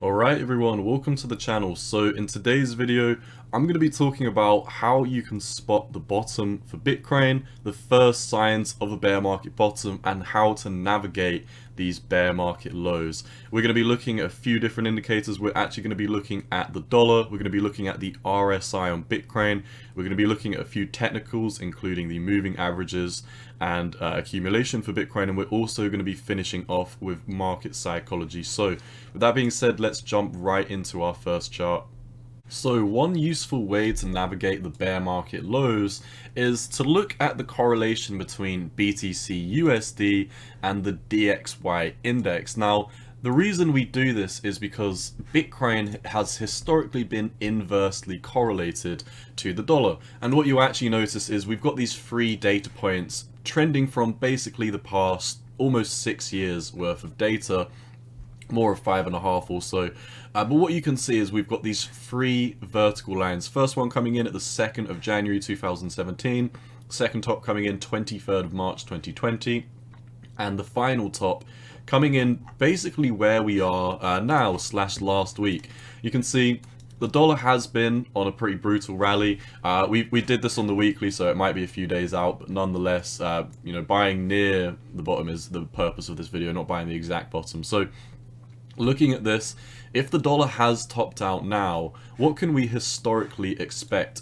Alright everyone, welcome to the channel. So in today's video, I'm going to be talking about how you can spot the bottom for Bitcoin, the first signs of a bear market bottom, and how to navigate these bear market lows. We're going to be looking at a few different indicators. We're actually going to be looking at the dollar, we're going to be looking at the RSI on Bitcoin, we're going to be looking at a few technicals including the moving averages and accumulation for Bitcoin, and we're also going to be finishing off with market psychology. So with that being said, let's jump right into our first chart. So one useful way to navigate the bear market lows is to look at the correlation between BTC USD and the DXY index. Now, the reason we do this is because Bitcoin has historically been inversely correlated to the dollar. And what you actually notice is we've got these three data points trending from basically the past almost 6 years worth of data, more of 5.5 or so. But what you can see is we've got these three vertical lines. First one coming in at the 2nd of January 2017, second top coming in 23rd of March 2020, and the final top coming in basically where we are now / last week. You can see the dollar has been on a pretty brutal rally. We did this on the weekly, so it might be a few days out, but nonetheless, you know, buying near the bottom is the purpose of this video, not buying the exact bottom. So looking at this, if the dollar has topped out now, what can we historically expect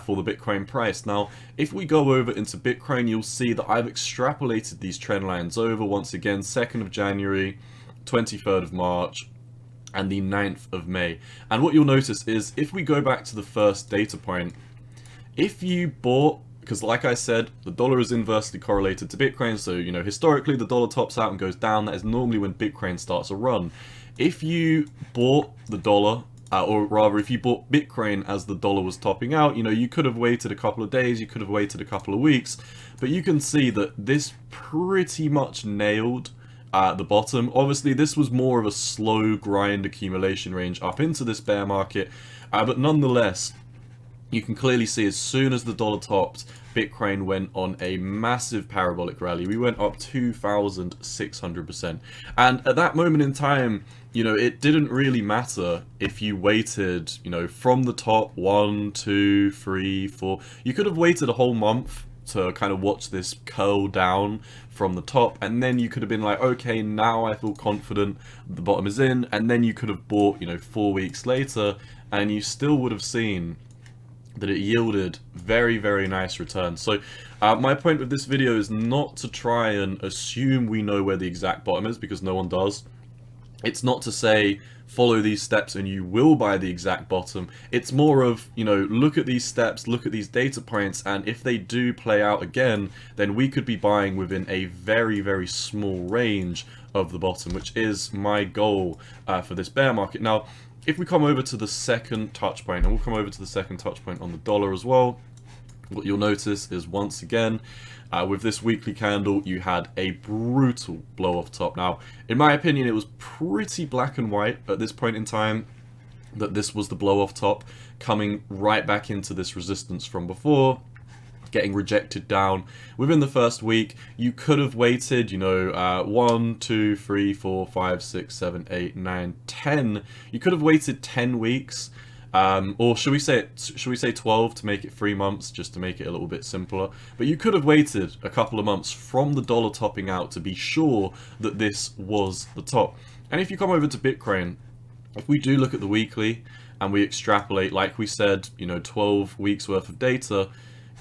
for the Bitcoin price? Now, if we go over into Bitcoin, you'll see that I've extrapolated these trend lines over once again, 2nd of January, 23rd of March, and the 9th of May. And what you'll notice is if we go back to the first data point, if you bought, because like I said, the dollar is inversely correlated to Bitcoin, so you know historically the dollar tops out and goes down. That is normally when Bitcoin starts a run. If you bought the dollar, or rather if you bought Bitcoin as the dollar was topping out, you know, you could have waited a couple of days, you could have waited a couple of weeks, but you can see that this pretty much nailed the bottom. Obviously this was more of a slow grind accumulation range up into this bear market, but nonetheless, you can clearly see as soon as the dollar topped, Bitcoin went on a massive parabolic rally. We went up 2,600%. And at that moment in time, you know, it didn't really matter if you waited, you know, from the top 1, 2, 3, 4. You could have waited a whole month to kind of watch this curl down from the top, and then you could have been like, okay, now I feel confident the bottom is in, and then you could have bought, you know, 4 weeks later, and you still would have seen that it yielded very nice returns. So my point with this video is not to try and assume we know where the exact bottom is, because no one does. It's not to say follow these steps and you will buy the exact bottom. It's more of, you know, look at these steps, look at these data points, and if they do play out again, then we could be buying within a very small range of the bottom, which is my goal for this bear market. Now, if we come over to the second touch point, and we'll come over to the second touch point on the dollar as well, what you'll notice is once again, with this weekly candle, you had a brutal blow off top. Now, in my opinion, it was pretty black and white at this point in time that this was the blow off top, coming right back into this resistance from before, getting rejected down within the first week. You could have waited, you know, 1, 2, 3, 4, 5, 6, 7, 8, 9, 10. You could have waited 10 weeks, or should we say 12 to make it 3 months, just to make it a little bit simpler. But you could have waited a couple of months from the dollar topping out to be sure that this was the top. And if you come over to Bitcoin, if we do look at the weekly and we extrapolate, like we said, you know, 12 weeks worth of data,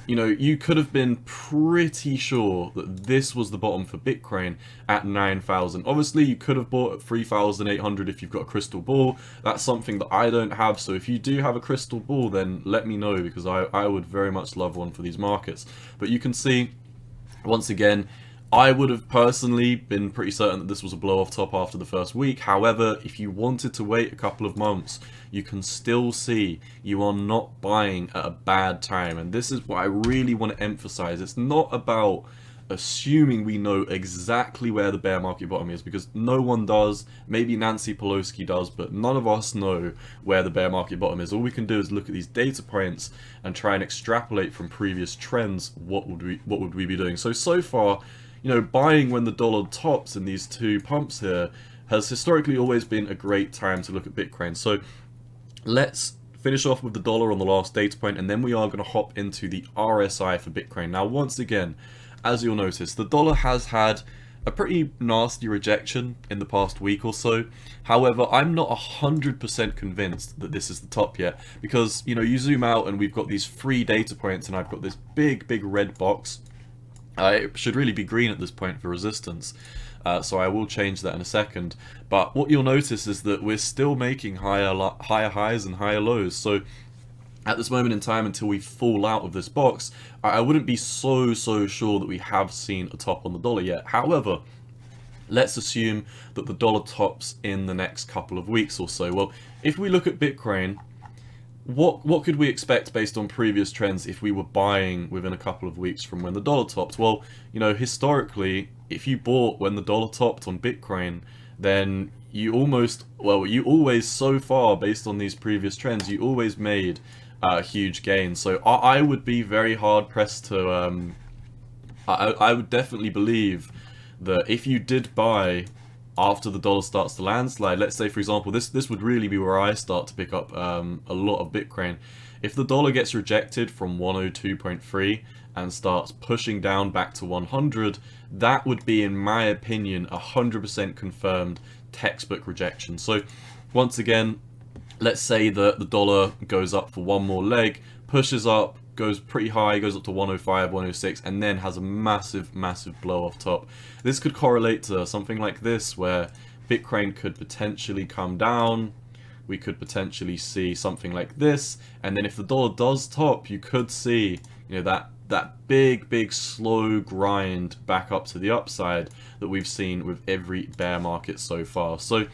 you know, you could have been pretty sure that this was the bottom for Bitcoin at 9,000. Obviously, you could have bought at 3,800 if you've got a crystal ball. That's something that I don't have, so if you do have a crystal ball, then let me know, because I would very much love one for these markets. But you can see, once again, I would have personally been pretty certain that this was a blow off top after the first week. However, if you wanted to wait a couple of months, you can still see you are not buying at a bad time. And this is what I really want to emphasize. It's not about assuming we know exactly where the bear market bottom is, because no one does. Maybe Nancy Pelosi does, but none of us know where the bear market bottom is. All we can do is look at these data points and try and extrapolate from previous trends what would we be doing. So far, you know, buying when the dollar tops in these two pumps here has historically always been a great time to look at Bitcoin. So let's finish off with the dollar on the last data point, and then we are going to hop into the RSI for Bitcoin. Now, once again, as you'll notice, the dollar has had a pretty nasty rejection in the past week or so. However, I'm not 100% convinced that this is the top yet, because, you know, you zoom out and we've got these 3 data points, and I've got this big red box. It should really be green at this point for resistance. So I will change that in a second. But what you'll notice is that we're still making higher highs and higher lows. So at this moment in time, until we fall out of this box, I wouldn't be so sure that we have seen a top on the dollar yet. However, let's assume that the dollar tops in the next couple of weeks or so. Well, if we look at Bitcoin, what could we expect based on previous trends if we were buying within a couple of weeks from when the dollar topped? Well, you know, historically, if you bought when the dollar topped on Bitcoin, then you always so far, based on these previous trends, you always made huge gains. So I would be very hard pressed to, I would definitely believe that if you did buy after the dollar starts to landslide, let's say for example, this would really be where I start to pick up a lot of Bitcoin. If the dollar gets rejected from 102.3 and starts pushing down back to 100, that would be, in my opinion, 100% confirmed textbook rejection. So once again, let's say that the dollar goes up for one more leg, pushes up, goes pretty high, goes up to 105, 106, and then has a massive blow off top. This could correlate to something like this, where Bitcoin could potentially come down. We could potentially see something like this, and then if the dollar does top, you could see, you know, that big slow grind back up to the upside that we've seen with every bear market so far. So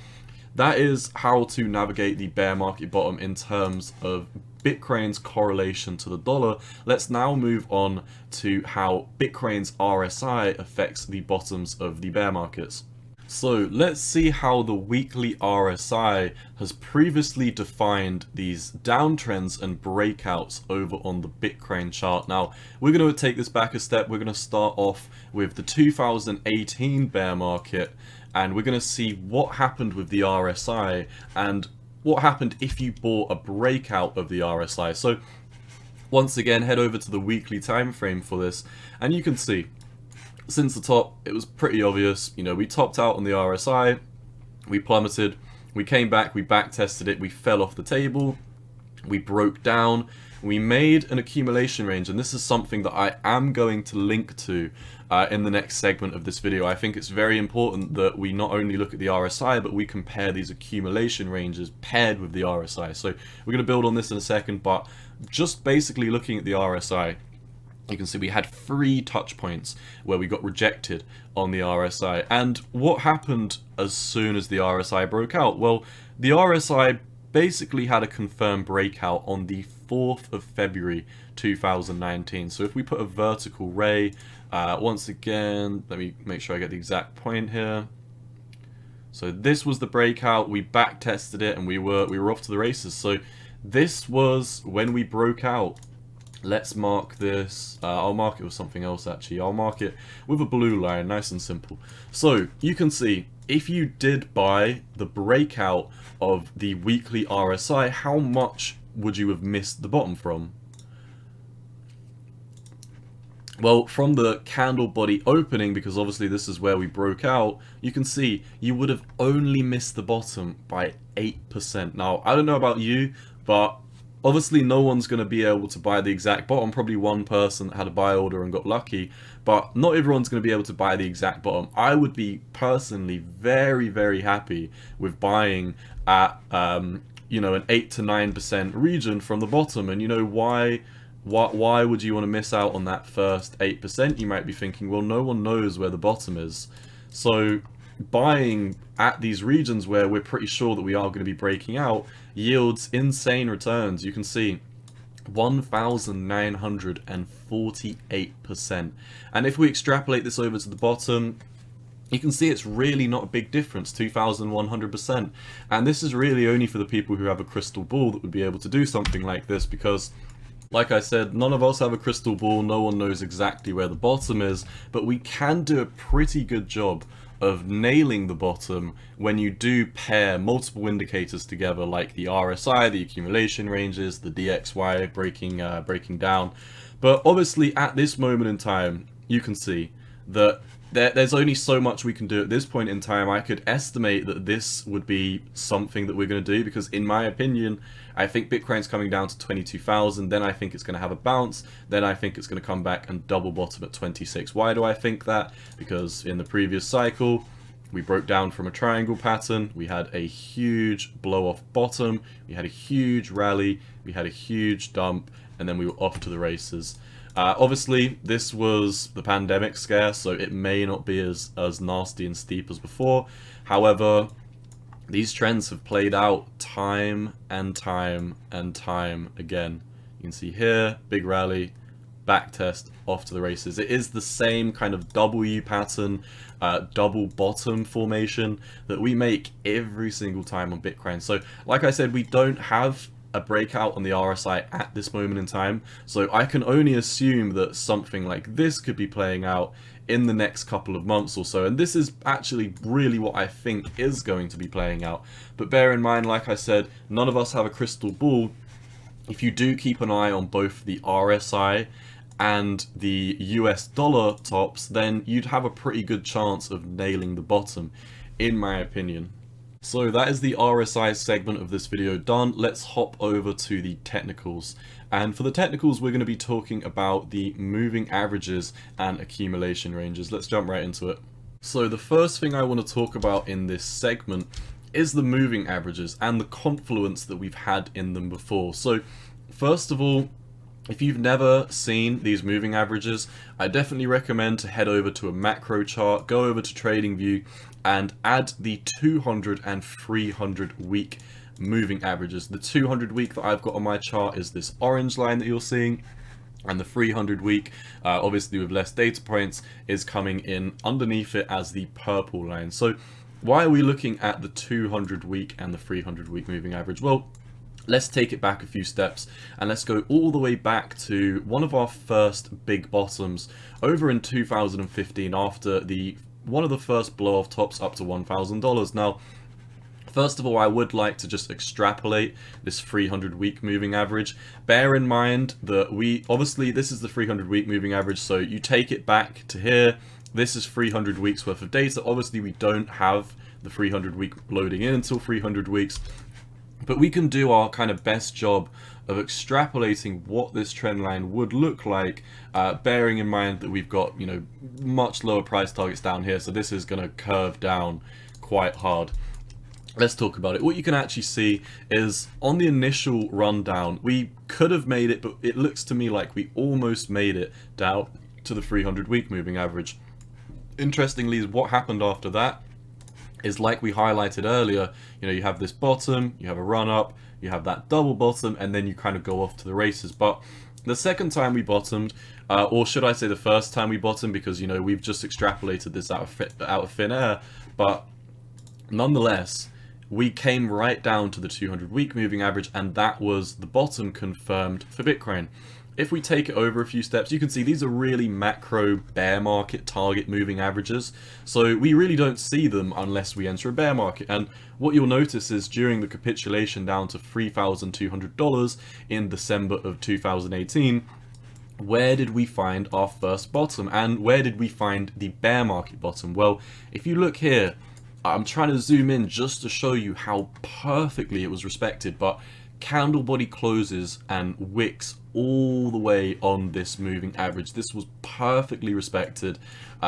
that is how to navigate the bear market bottom in terms of Bitcoin's correlation to the dollar. Let's now move on to how Bitcoin's RSI affects the bottoms of the bear markets. So let's see how the weekly RSI has previously defined these downtrends and breakouts over on the Bitcoin chart. Now, we're going to take this back a step. We're going to start off with the 2018 bear market, and we're going to see what happened with the RSI and what happened if you bought a breakout of the RSI. So once again, head over to the weekly time frame for this, and you can see since the top, it was pretty obvious. You know, we topped out on the RSI, we plummeted, we came back, we back tested it, we fell off the table, we broke down, we made an accumulation range, and this is something that I am going to link to in the next segment of this video. I think it's very important that we not only look at the RSI, but we compare these accumulation ranges paired with the RSI. So we're going to build on this in a second, but just basically looking at the RSI, you can see we had 3 touch points where we got rejected on the RSI. And what happened as soon as the RSI broke out? Well, the RSI basically had a confirmed breakout on the 4th of February 2019. So if we put a vertical ray, once again, let me make sure I get the exact point here. So this was the breakout, we back tested it, and we were off to the races. So this was when we broke out. Let's mark this. I'll mark it with something else actually. I'll mark it with a blue line, nice and simple. So you can see, if you did buy the breakout of the weekly RSI, how much would you have missed the bottom from? Well, from the candle body opening, because obviously this is where we broke out, you can see you would have only missed the bottom by 8%. Now, I don't know about you, but obviously no one's going to be able to buy the exact bottom. Probably one person that had a buy order and got lucky, but not everyone's going to be able to buy the exact bottom. I would be personally very happy with buying at you know, an 8 to 9% region from the bottom. And you know, why would you want to miss out on that first 8%? You might be thinking, well, no one knows where the bottom is. So buying at these regions where we're pretty sure that we are going to be breaking out yields insane returns. You can see 1,948%. And if we extrapolate this over to the bottom, you can see it's really not a big difference, 2,100%. And this is really only for the people who have a crystal ball that would be able to do something like this, because like I said, none of us have a crystal ball, no one knows exactly where the bottom is, but we can do a pretty good job of nailing the bottom when you do pair multiple indicators together, like the RSI, the accumulation ranges, the DXY breaking down. But obviously at this moment in time, you can see that there's only so much we can do at this point in time. I could estimate that this would be something that we're going to do, because in my opinion, I think Bitcoin's coming down to 22,000, then I think it's going to have a bounce, then I think it's going to come back and double bottom at 26. Why do I think that? Because in the previous cycle, we broke down from a triangle pattern, we had a huge blow off bottom, we had a huge rally, we had a huge dump, and then we were off to the races. Obviously, this was the pandemic scare, so it may not be as nasty and steep as before. However, these trends have played out time and time and time again. You can see here, big rally, back test, off to the races. It is the same kind of W pattern, double bottom formation that we make every single time on Bitcoin. So, like I said, we don't have a breakout on the RSI at this moment in time, so I can only assume that something like this could be playing out in the next couple of months or so, and this is actually really what I think is going to be playing out. But bear in mind, like I said, none of us have a crystal ball. If you do keep an eye on both the RSI and the US dollar tops, then you'd have a pretty good chance of nailing the bottom, in my opinion. So that is the RSI segment of this video done. Let's hop over to the technicals. And for the technicals, we're going to be talking about the moving averages and accumulation ranges. Let's jump right into it. So the first thing I want to talk about in this segment is the moving averages and the confluence that we've had in them before. So first of all, if you've never seen these moving averages, I definitely recommend to head over to a macro chart, go over to TradingView, and add the 200 and 300 week moving averages. The 200 week that I've got on my chart is this orange line that you're seeing, and the 300 week, obviously with less data points, is coming in underneath it as the purple line. So why are we looking at the 200 week and the 300 week moving average? Well, let's take it back a few steps and let's go all the way back to one of our first big bottoms over in 2015 after one of the first blow off tops up to $1,000. Now, first of all, I would like to just extrapolate this 300 week moving average. Bear in mind that obviously this is the 300 week moving average, so you take it back to here. This is 300 weeks worth of data. Obviously we don't have the 300 week loading in until 300 weeks. But we can do our kind of best job of extrapolating what this trend line would look like, bearing in mind that we've got, much lower price targets down here. So this is going to curve down quite hard. Let's talk about it. What you can actually see is on the initial rundown, we could have made it, but it looks to me like we almost made it down to the 300 week moving average. Interestingly, what happened after that is, like we highlighted earlier, you have this bottom, you have a run up, you have that double bottom, and then you kind of go off to the races. But the second time we bottomed, or should I say the first time we bottomed, because we've just extrapolated this out of thin air, but nonetheless, we came right down to the 200 week moving average, and that was the bottom confirmed for Bitcoin. If we take it over a few steps, you can see these are really macro bear market target moving averages. So we really don't see them unless we enter a bear market. And what you'll notice is during the capitulation down to $3,200 in December of 2018, where did we find our first bottom? And where did we find the bear market bottom? Well, if you look here, I'm trying to zoom in just to show you how perfectly it was respected, but candle body closes and wicks all the way on this moving average. This was perfectly respected.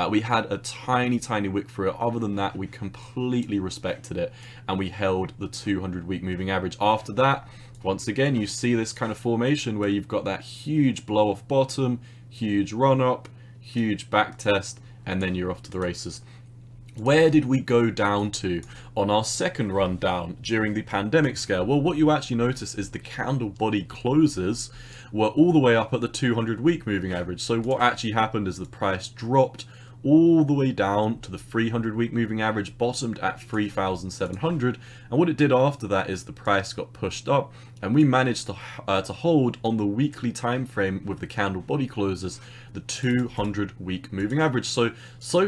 We had a tiny wick through it. Other than that, we completely respected it, and we held the 200 week moving average. After that, once again, you see this kind of formation where you've got that huge blow off bottom, huge run up, huge back test, and then you're off to the races. Where did we go down to on our second run down during the pandemic scare? Well, what you actually notice is the candle body closes were all the way up at the 200 week moving average. So what actually happened is the price dropped all the way down to the 300-week moving average, bottomed at 3,700, and what it did after that is the price got pushed up, and we managed to hold on the weekly time frame with the candle body closes the 200-week moving average. So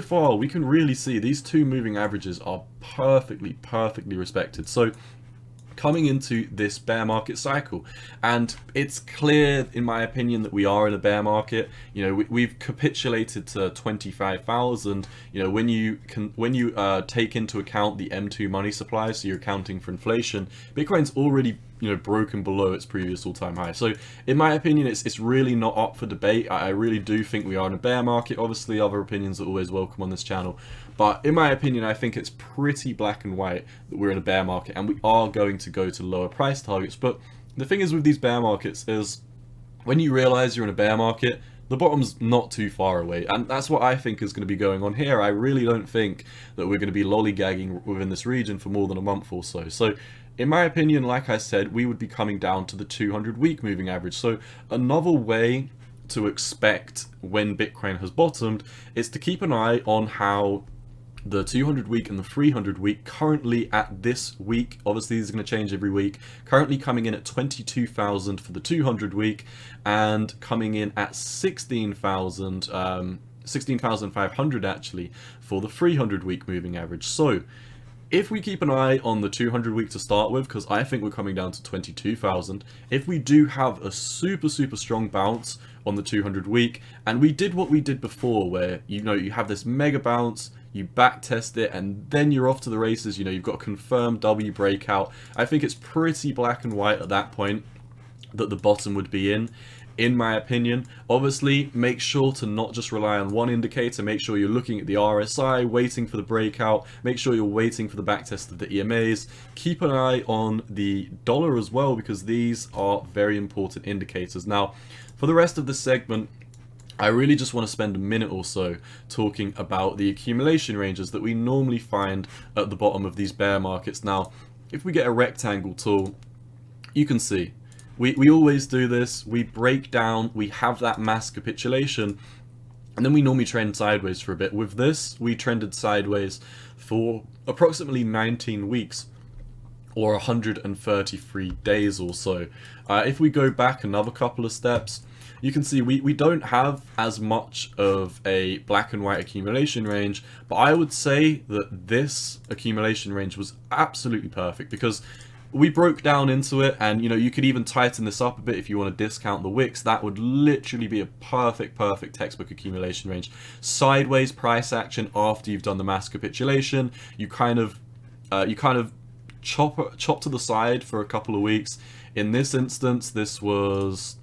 far we can really see these two moving averages are perfectly respected. So coming into this bear market cycle, and it's clear in my opinion that we are in a bear market. You know, we've capitulated to 25,000. You know, when you take into account the M2 money supply, so you're accounting for inflation, Bitcoin's already, you know, broken below its previous all-time high. So in my opinion, it's really not up for debate. I really do think we are in a bear market. Obviously other opinions are always welcome on this channel, but in my opinion, I think it's pretty black and white that we're in a bear market, and we are going to go to lower price targets. But the thing is with these bear markets is when you realize you're in a bear market, the bottom's not too far away, and that's what I think is going to be going on here. I really don't think that we're going to be lollygagging within this region for more than a month or so. So in my opinion, like I said, we would be coming down to the 200-week moving average. So another way to expect when Bitcoin has bottomed is to keep an eye on how the 200-week and the 300-week currently at this week. Obviously these are going to change every week. Currently coming in at 22,000 for the 200-week and coming in at 16,500 actually for the 300-week moving average. So if we keep an eye on the 200-week to start with, because I think we're coming down to 22,000, if we do have a super strong bounce on the 200-week, and we did what we did before, where you know you have this mega bounce, you back test it, and then you're off to the races. You know, you've got a confirmed W breakout. I think it's pretty black and white at that point that the bottom would be in my opinion. Obviously, make sure to not just rely on one indicator. Make sure you're looking at the RSI, waiting for the breakout. Make sure you're waiting for the backtest of the EMAs. Keep an eye on the dollar as well, because these are very important indicators. Now, for the rest of the segment, I really just want to spend a minute or so talking about the accumulation ranges that we normally find at the bottom of these bear markets. Now, if we get a rectangle tool, you can see we always do this. We break down, we have that mass capitulation, and then we normally trend sideways for a bit. With this, we trended sideways for approximately 19 weeks or 133 days or so. If we go back another couple of steps, you can see we don't have as much of a black and white accumulation range, but I would say that this accumulation range was absolutely perfect, because we broke down into it, and you know, you could even tighten this up a bit if you want to discount the wicks. That would literally be a perfect textbook accumulation range. Sideways price action after you've done the mass capitulation. You kind of chop to the side for a couple of weeks. In this instance, this was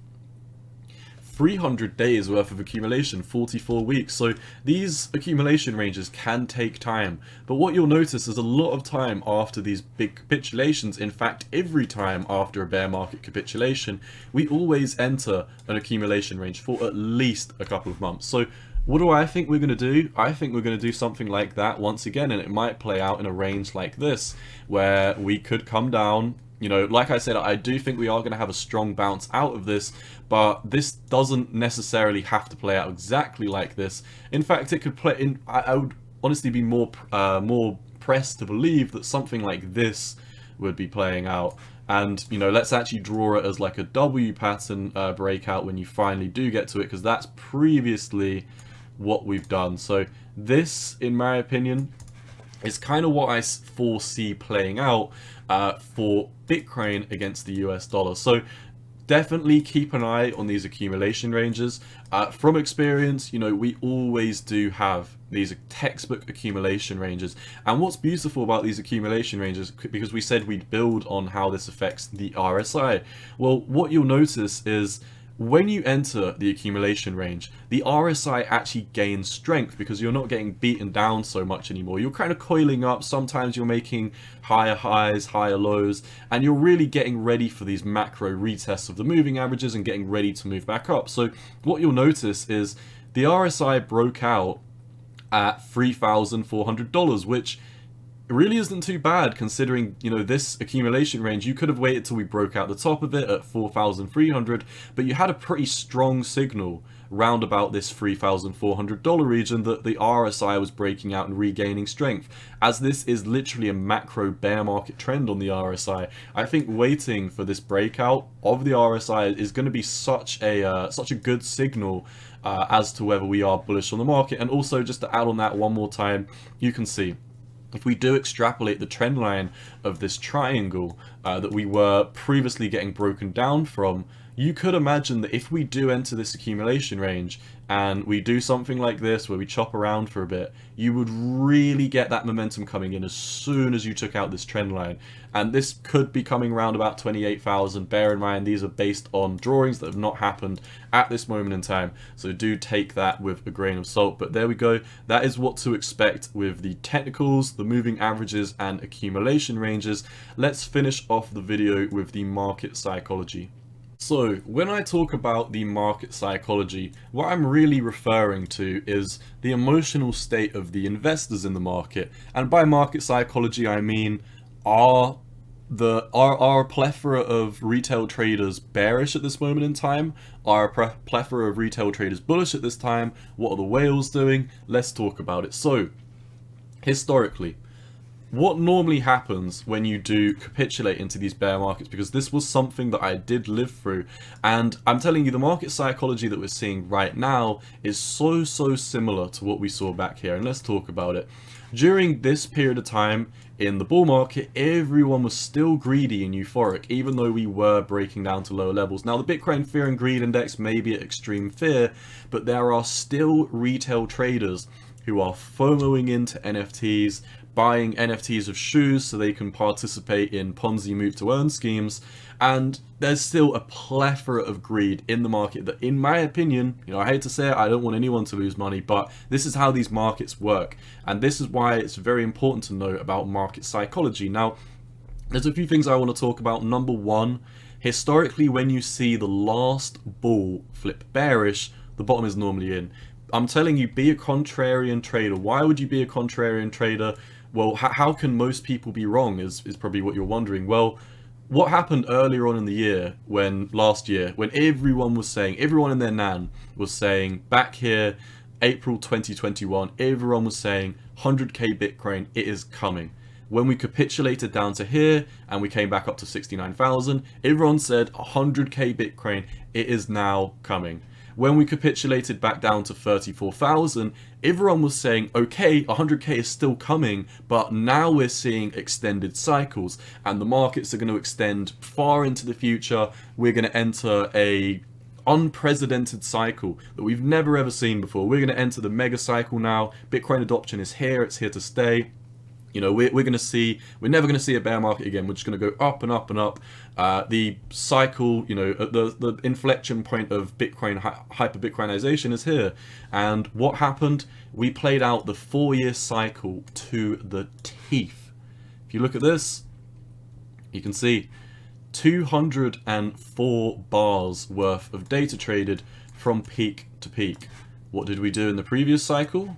300 days worth of accumulation, 44 weeks. So these accumulation ranges can take time, but what you'll notice is a lot of time after these big capitulations, in fact every time after a bear market capitulation, we always enter an accumulation range for at least a couple of months. So what do I think we're going to do? I think we're going to do something like that once again, and it might play out in a range like this, where we could come down. You know, like I said, I do think we are going to have a strong bounce out of this, but this doesn't necessarily have to play out exactly like this. In fact, it could play in. I would honestly be more pressed to believe that something like this would be playing out. And you know, let's actually draw it as like a W pattern breakout when you finally do get to it, because that's previously what we've done. So this, in my opinion, is kind of what I foresee playing out for Bitcoin against the US dollar. So definitely keep an eye on these accumulation ranges. From experience, you know, we always do have these textbook accumulation ranges. And what's beautiful about these accumulation ranges, because we said we'd build on how this affects the RSI, well, what you'll notice is when you enter the accumulation range, the RSI actually gains strength, because you're not getting beaten down so much anymore. You're kind of coiling up. Sometimes you're making higher highs, higher lows, and you're really getting ready for these macro retests of the moving averages and getting ready to move back up. So what you'll notice is the RSI broke out at $3,400, which really isn't too bad considering, you know, this accumulation range. You could have waited till we broke out the top of it at 4,300, but you had a pretty strong signal round about this $3,400 region that the RSI was breaking out and regaining strength. As this is literally a macro bear market trend on the RSI, I think waiting for this breakout of the RSI is going to be such a good signal as to whether we are bullish on the market. And also, just to add on that one more time, you can see if we do extrapolate the trend line of this triangle that we were previously getting broken down from, you could imagine that if we do enter this accumulation range and we do something like this where we chop around for a bit, you would really get that momentum coming in as soon as you took out this trend line. And this could be coming around about 28,000. Bear in mind, these are based on drawings that have not happened at this moment in time, so do take that with a grain of salt. But there we go. That is what to expect with the technicals, the moving averages, and accumulation ranges. Let's finish off the video with the market psychology. So, when I talk about the market psychology, what I'm really referring to is the emotional state of the investors in the market. And by market psychology, I mean, are a plethora of retail traders bearish at this moment in time? Are a plethora of retail traders bullish at this time? What are the whales doing? Let's talk about it. So, historically, what normally happens when you do capitulate into these bear markets, because this was something that I did live through, and I'm telling you, the market psychology that we're seeing right now is so similar to what we saw back here. And let's talk about it. During this period of time in the bull market, everyone was still greedy and euphoric, even though we were breaking down to lower levels. Now, the Bitcoin Fear and Greed Index may be at extreme fear, but there are still retail traders who are FOMOing into NFTs, buying NFTs of shoes so they can participate in Ponzi move to earn schemes, and there's still a plethora of greed in the market that, in my opinion, I hate to say it, I don't want anyone to lose money, but this is how these markets work, and this is why it's very important to know about market psychology. Now, there's a few things I want to talk about. Number one, historically, when you see the last bull flip bearish, the bottom is normally in. I'm telling you, be a contrarian trader. Why would you be a contrarian trader? Well, how can most people be wrong is probably what you're wondering. Well, what happened earlier on in the year, last year, when everyone in their nan was saying, back here, April 2021, everyone was saying 100k Bitcoin, it is coming. When we capitulated down to here and we came back up to 69,000, everyone said 100k Bitcoin, it is now coming. When we capitulated back down to 34,000, everyone was saying, okay, 100k is still coming, but now we're seeing extended cycles, and the markets are going to extend far into the future. We're going to enter a unprecedented cycle that we've never ever seen before. We're going to enter the mega cycle now. Bitcoin adoption is here. It's here to stay. We're never going to see a bear market again. We're just going to go up and up and up. The cycle, the inflection point of Bitcoin, hyper-Bitcoinization is here. And what happened? We played out the 4-year cycle to the teeth. If you look at this, you can see 204 bars worth of data traded from peak to peak. What did we do in the previous cycle?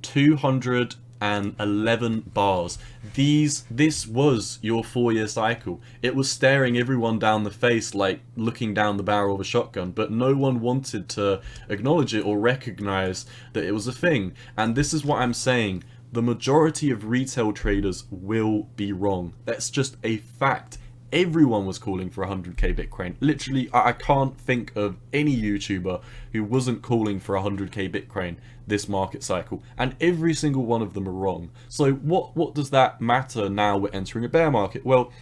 211 bars. This was your 4-year cycle. It was staring everyone down the face like looking down the barrel of a shotgun, but no one wanted to acknowledge it or recognize that it was a thing. And this is what I'm saying. The majority of retail traders will be wrong. That's just a fact. Everyone was calling for 100k Bitcoin. Literally, I can't think of any YouTuber who wasn't calling for 100k Bitcoin this market cycle, and every single one of them are wrong. So what does that matter now we're entering a bear market? Well,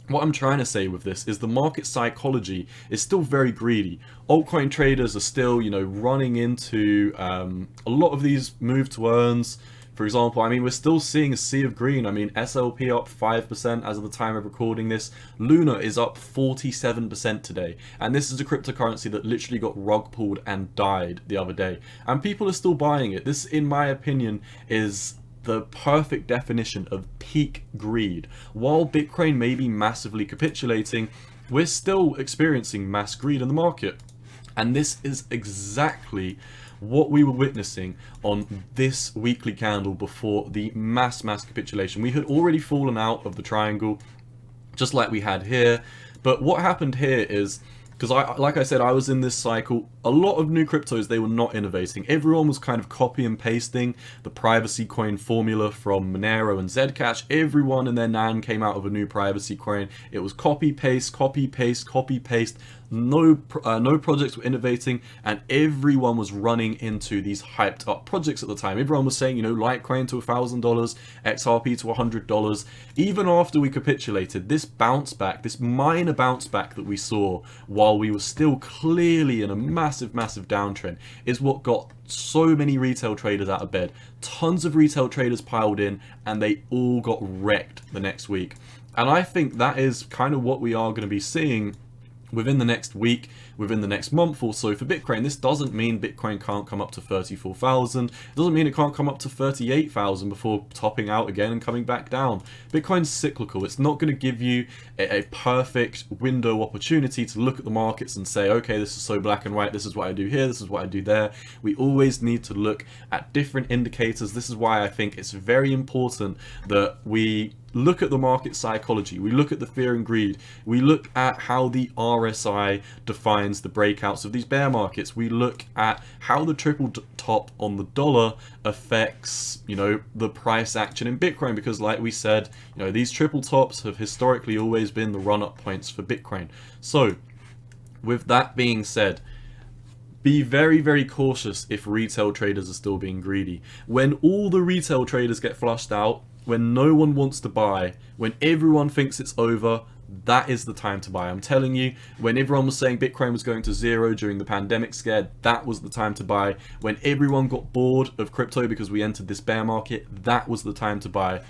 what I'm trying to say with this is the market psychology is still very greedy. Altcoin traders are still, running into a lot of these move to earns. For example, we're still seeing a sea of green. SLP up 5% as of the time of recording this. Luna is up 47% today. And this is a cryptocurrency that literally got rug pulled and died the other day. And people are still buying it. This, in my opinion, is the perfect definition of peak greed. While Bitcoin may be massively capitulating, we're still experiencing mass greed in the market. And this is exactly what we were witnessing on this weekly candle before the mass capitulation. We had already fallen out of the triangle, just like we had here. But what happened here is Because like I said, I was in this cycle. A lot of new cryptos, they were not innovating. Everyone was kind of copy and pasting the privacy coin formula from Monero and Zcash. Everyone and their nan came out of a new privacy coin. It was copy paste, copy paste, copy paste. No projects were innovating, and everyone was running into these hyped up projects at the time. Everyone was saying, you know, Litecoin to $1,000, XRP to $100. Even after we capitulated, this bounce back, this minor bounce back that we saw while we were still clearly in a massive downtrend, is what got so many retail traders out of bed. Tons of retail traders piled in, and they all got wrecked the next week. And I think that is kind of what we are going to be seeing within the next week, within the next month or so for Bitcoin. This doesn't mean Bitcoin can't come up to 34,000. It doesn't mean it can't come up to 38,000 before topping out again and coming back down. Bitcoin's cyclical. It's not going to give you a perfect window opportunity to look at the markets and say, okay, this is so black and white, this is what I do here, this is what I do there. We always need to look at different indicators. This is why I think it's very important that we look at the market psychology, we look at the fear and greed, we look at how the RSI defines the breakouts of these bear markets, we look at how the triple top on the dollar affects, you know, the price action in Bitcoin, because like we said, you know, these triple tops have historically always been the run-up points for Bitcoin. So with that being said, be very cautious if retail traders are still being greedy. When all the retail traders get flushed out, when no one wants to buy, when everyone thinks it's over, that is the time to buy. I'm telling you, when everyone was saying Bitcoin was going to zero during the pandemic scare, that was the time to buy. When everyone got bored of crypto because we entered this bear market, that was the time to buy.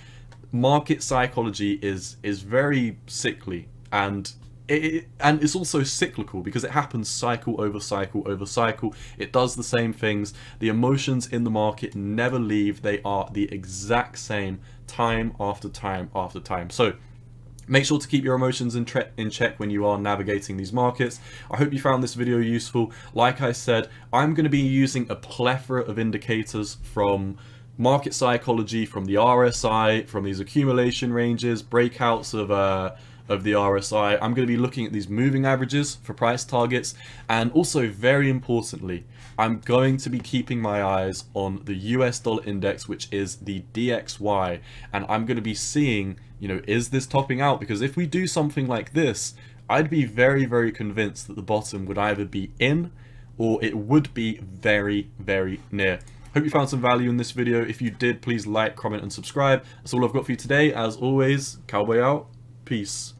Market psychology is very sickly, and it's also cyclical because it happens cycle over cycle over cycle. It does the same things. The emotions in the market never leave. They are the exact same time after time after time. So make sure to keep your emotions in check when you are navigating these markets. I hope you found this video useful. Like I said, I'm going to be using a plethora of indicators from market psychology, from the RSI, from these accumulation ranges, breakouts of the RSI. I'm going to be looking at these moving averages for price targets, and also very importantly, I'm going to be keeping my eyes on the US dollar index, which is the DXY, and I'm going to be seeing, you know, is this topping out? Because if we do something like this, I'd be very convinced that the bottom would either be in or it would be very near. Hope you found some value in this video. If you did, please like, comment and subscribe. That's all I've got for you today. As always, cowboy out. Peace.